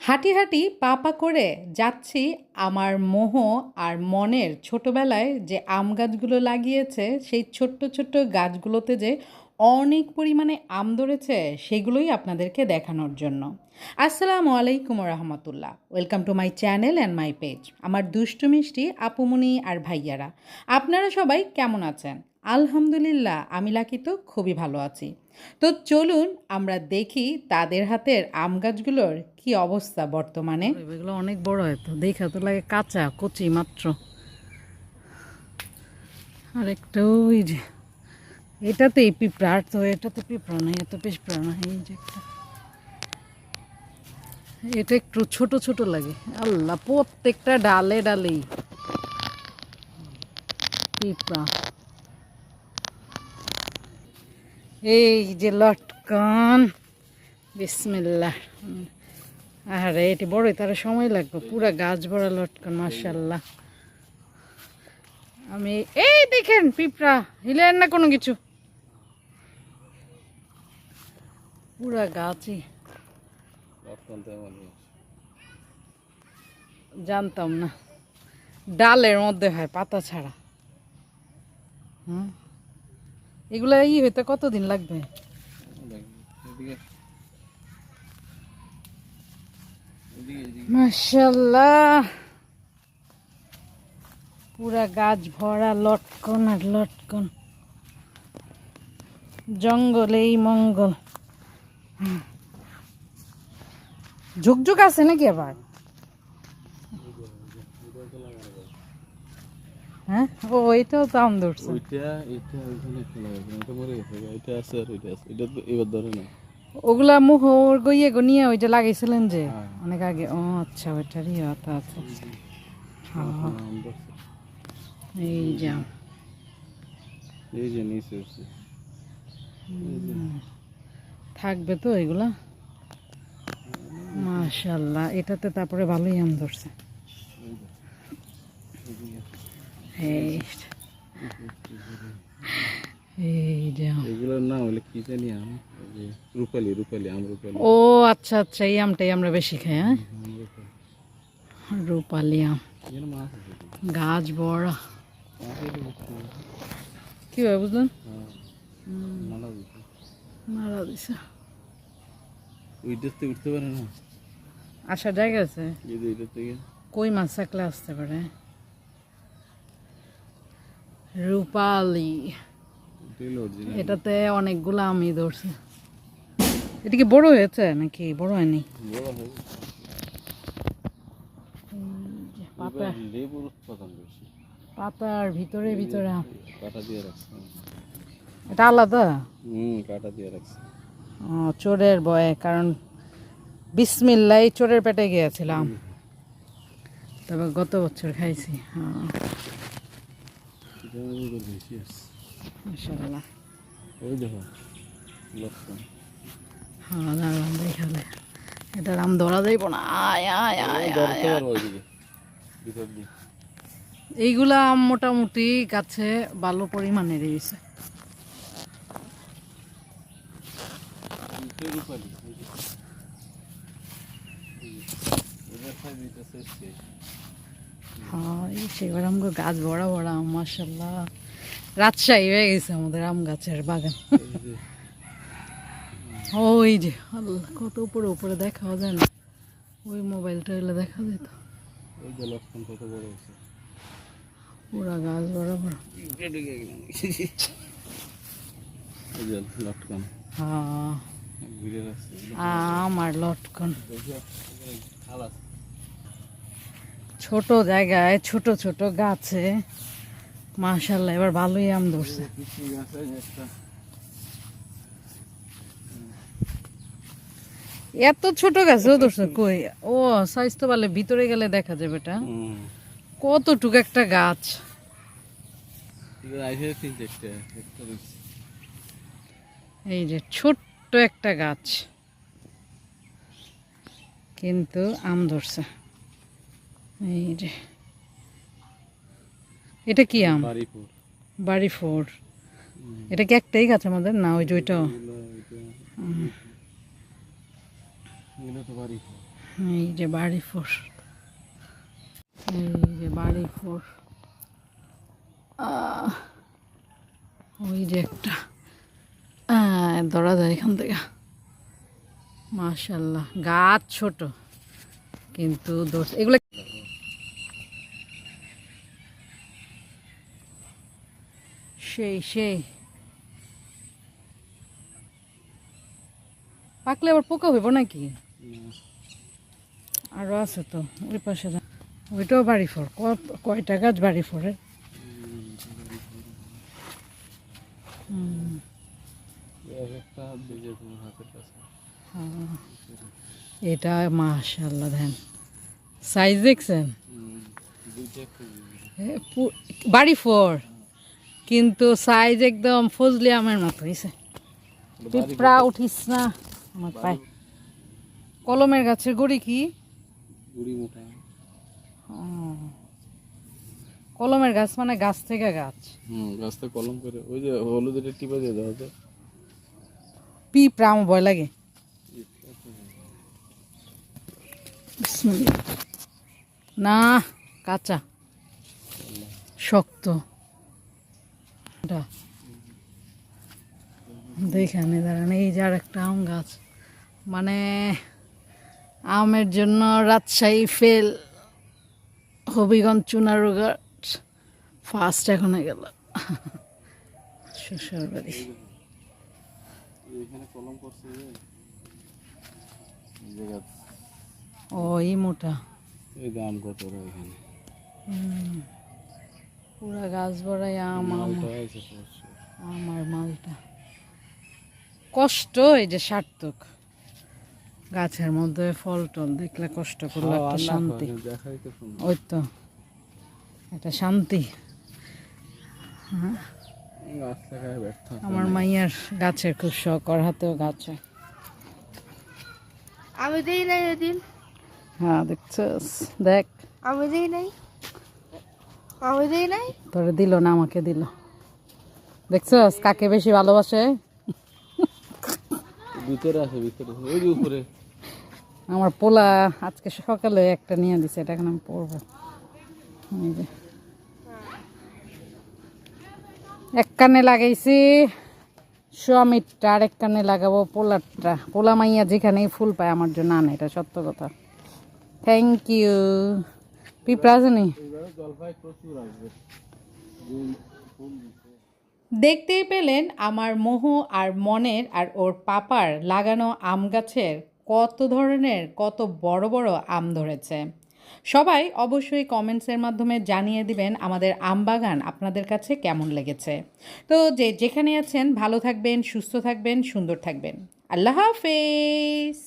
হাঁটি হাঁটি পা পা করে যাচ্ছি আমার মোহ আর মনের ছোটবেলায় যে আম গাছগুলো লাগিয়েছে সেই ছোট্ট ছোট্ট গাছগুলোতে যে অনেক পরিমাণে আম ধরেছে সেগুলোই আপনাদেরকে দেখানোর জন্য। আসসালামু আলাইকুম রহমতুল্লাহ, welcome to my channel and my page. আমার দুষ্টু মিষ্টি আপুমনি আর ভাইয়ারা, আপনারা সবাই কেমন আছেন? আলহামদুলিল্লাহ, আমি লাকি তো খুবই ভালো আছি। তো চলুন আমরা দেখি তাদের হাতের আম গাছগুলোর কি অবস্থা বর্তমানে। এগুলো অনেক বড় হয়তো, দেখা তো লাগে কাঁচা কচি মাত্র। আর একটা ওই যে এটাতেই পিঁপড়া, আর তো এটাতে পিঁপড়া নাই, এত পিঁপড়া না। এই যে একটা, এটা একটু ছোট ছোট লাগে। আল্লাহ, প্রত্যেকটা ডালে ডালেই পিঁপড়া। এই যে লটকন, বিসমিল্লাহ। আরে এটি বড়ই, তার সময় লাগবে। পুরা গাছ ভরা লটকন, মাশাল্লাহ। আমি এই দেখেন পিঁপড়া, হিলেন না কোনো কিছু, পুরা গাছই। জানতাম না ডালের মধ্যে হয়, পাতা ছাড়া। হুম, এগুলা হইতে কতদিন লাগবে? মাশাল্লাহ, পুরা গাছ ভরা লটকন আর লটকন। জঙ্গলেই মঙ্গল। ঝুকঝুক আছে নাকি আবার? হ্যাঁ, ও এটাও তো আম ধরছে। ওগুলা মোহর গইয়ে গনিয়ে ওইটা লাগাইছিলেন যে অনেক আগে। ও আচ্ছা, ওইটারই কথা আছে। এই যা, এই যে নিচে থাকবে তো এগুলা। মাশাল্লাহ, এটাতে তারপরে ভালোই আম ধরছে। এই যা, এগুলোর নাম হলো কি জানি আম, রূপালি, রূপালি আম, রূপালি। ও আচ্ছা আচ্ছা, এই আমটাই আমরা বেশি খাই। হ্যাঁ, রূপালি আম, গাছ বড়। কি হয় বুঝলেন? মারা দিছে। ওইটাতে উঠতে পারে না, আসার জায়গা আছে। এইটা থেকে কই মাছ থাকলে আসতে পারে। রূপালি, এটাতে অনেকগুলো আমি ধরছে। এটা কি বড় হয়েছে নাকি বড় হয়নি? পাতা, পাতার ভিতরে ভিতরে কাটা দিয়ে রাখছে। এটা আলাদা। কাটা দিয়ে রাখছে। ও, চোরের ভয়ে, কারণ বিসমিল্লাহ চোরের পেটে গিয়েছিলাম, তবে গত বছর খাইছি। মাশাআল্লাহ। ওই দেখো লক্ষণ। হ্যাঁ, দাঁড়ান দেখালে এটার আম ধরা যাইব না। আয় আয় আয় আয় আয়। এইগুলা আম মোটামুটি গাছে ভালো পরিমাণে রয়েছে। হ্যাঁ, সেবার আমগো গাছ বড়া বড়া আম, মাশাআল্লাহ। রাজশাহী হয়ে গেছে আমাদের আম গাছের বাগান। ওই যে আল্লাহ, কত উপরে উপরে দেখা যায় না, ওই মোবাইলটা এলে দেখা যেত। পুরা গাছ বড় বড়। হ্যাঁ, আম আর লটকন। ছোট জায়গায় ছোট ছোট গাছে মাশাআল্লাহ এবার ভালোই আম ধরছে। এত ছোট গাছেও ধরছে কই? ও সাইজ তো ভালো, ভিতরে গেলে দেখা যাবে এটা কতটুক একটা গাছ। এই যে ছোট্ট একটা গাছ, কিন্তু আম ধরছে। এই যে, এটা কি আম? বাড়ি ফোর। এটা কি একটাই গাছ আমাদের না ওই যে ওইটাও? এই যে বাড়ি ফোর, এই যে বাড়ি ফোর, ওই যে একটা ধরা যায় এখান থেকে। মাশাল্লাহ, গাছ ছোট কিন্তু এগুলো সেই সেই পাকলে আবার পোকা হইব নাকি? আরো আছে তো ওই পাশে, ওইটাও বাড়ি ফোর। কয়টা গাছ বাড়ি ফোরে? একটা বেজে তোমার হাতের কাছে। এটা মাশাল্লাহ, দেন সাইজ দেখছেন? বাড়ি ফোর কিন্তু সাইজ একদম ফজলি আমের মতো হয়েছে। পিঁপড়া উঠিস না আমার পায়ে। কলমের গাছের গুড়ি কি? গুড়ি মোটা। কলমের গাছ মানে গাছ থেকে গাছ। গাছ থেকে কলম করে ওই যে হলুদের টিপা দিয়ে দেওয়া যায়। পিঁপড়া আমার ভয় লাগে। বিসমিল্লাহ। না, কাঁচা শক্ত। দেখানে দাঁড়ান, এই যে আর একটা আম গাছ, মানে আমের জন্য রাজশাহী ফেল, হবিগঞ্জ চুনারু গাছ ফার্স্ট এখন গেল। শ্বশুর বাড়ি এখানে কলম করছে ওই মোটা, এই দাম কত এখানে? পুরা গাছ ভরাই আম। মালটা আছে আমার মালটা কষ্ট, এই যে সার্থক। গাছের মধ্যে ফল টল দেখলে কষ্ট করলে একটা শান্তি। ওই তো একটা শান্তি। আমার মাইয়ার গাছের খুব শখ, ওর হাতেও গাছ হয়। আমি দেই নাই এদিন। হ্যাঁ দেখছিস, দেখ আমি দেই নাই, আমি দেই নাই। তোরে দিল না, আমাকে দিল। দেখছিস কাকে বেশি ভালোবাসে? ভিতরে আছে, ভিতরে ওই যে উপরে। আমার পোলা আজকে সকালে একটা নিয়ে দিছে, এটা এখন আমি পরবো। এই যে এক কানে লাগাইছি স্বামীরটা, আর এক কানে লাগাবো পোলারটা। পোলা মাইয়া যেখানেই ফুল পায় আমার জন্য আনে, এটা সত্য কথা। Thank you. পিঁপড়া আছে নি? দেখতেই পেলেন আমার মোহ আর মনের আর ওর পাপার লাগানো আম গাছের কত ধরনের, কত বড় বড় আম ধরেছে। সবাই অবশ্যই কমেন্টসের মাধ্যমে জানিয়ে দিবেন আমাদের আম বাগান আপনাদের কাছে কেমন লেগেছে। তো যেখানে আছেন ভালো থাকবেন, সুস্থ থাকবেন, সুন্দর থাকবেন। আল্লাহ হাফেজ।